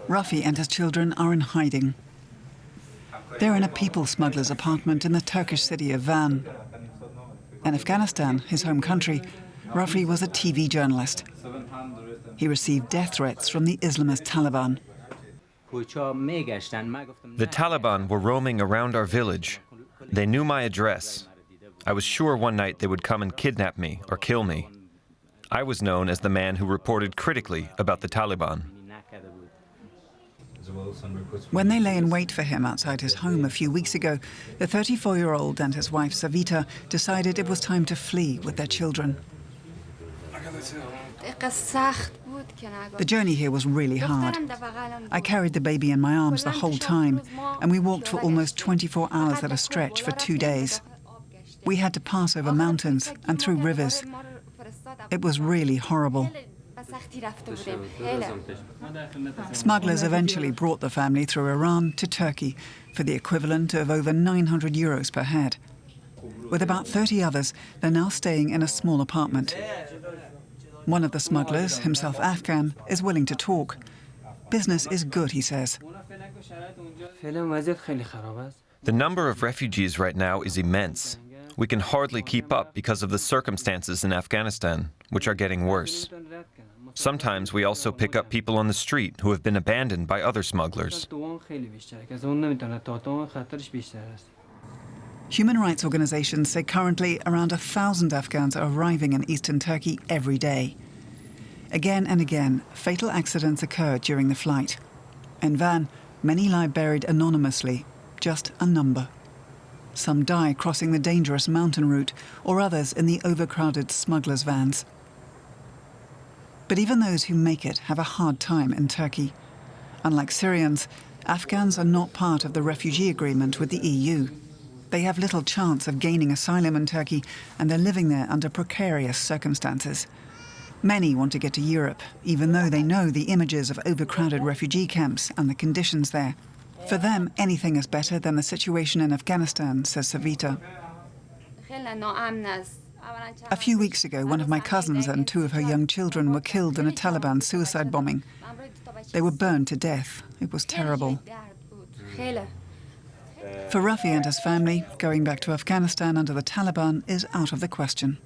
Rafi and his children are in hiding. They're in a people smuggler's apartment in the Turkish city of Van. In Afghanistan, his home country, Rafi was a TV journalist. He received death threats from the Islamist Taliban. The Taliban were roaming around our village. They knew my address. I was sure one night they would come and kidnap me or kill me. I was known as the man who reported critically about the Taliban. When they lay in wait for him outside his home a few weeks ago, the 34-year-old and his wife Savita decided it was time to flee with their children. The journey here was really hard. I carried the baby in my arms the whole time, and we walked for almost 24 hours at a stretch for 2 days. We had to pass over mountains and through rivers. It was really horrible. Smugglers eventually brought the family through Iran to Turkey for the equivalent of over 900 euros per head. With about 30 others, they're now staying in a small apartment. One of the smugglers, himself Afghan, is willing to talk. Business is good, he says. The number of refugees right now is immense. We can hardly keep up because of the circumstances in Afghanistan, which are getting worse. Sometimes we also pick up people on the street who have been abandoned by other smugglers. Human rights organizations say currently around 1,000 Afghans are arriving in eastern Turkey every day. Again and again, fatal accidents occur during the flight. In Van, many lie buried anonymously, just a number. Some die crossing the dangerous mountain route, or others in the overcrowded smugglers' vans. But even those who make it have a hard time in Turkey. Unlike Syrians, Afghans are not part of the refugee agreement with the EU. They have little chance of gaining asylum in Turkey, and they're living there under precarious circumstances. Many want to get to Europe, even though they know the images of overcrowded refugee camps and the conditions there. For them, anything is better than the situation in Afghanistan, says Savita. A few weeks ago, one of my cousins and 2 of her young children were killed in a Taliban suicide bombing. They were burned to death. It was terrible. For Rafi and his family, going back to Afghanistan under the Taliban is out of the question.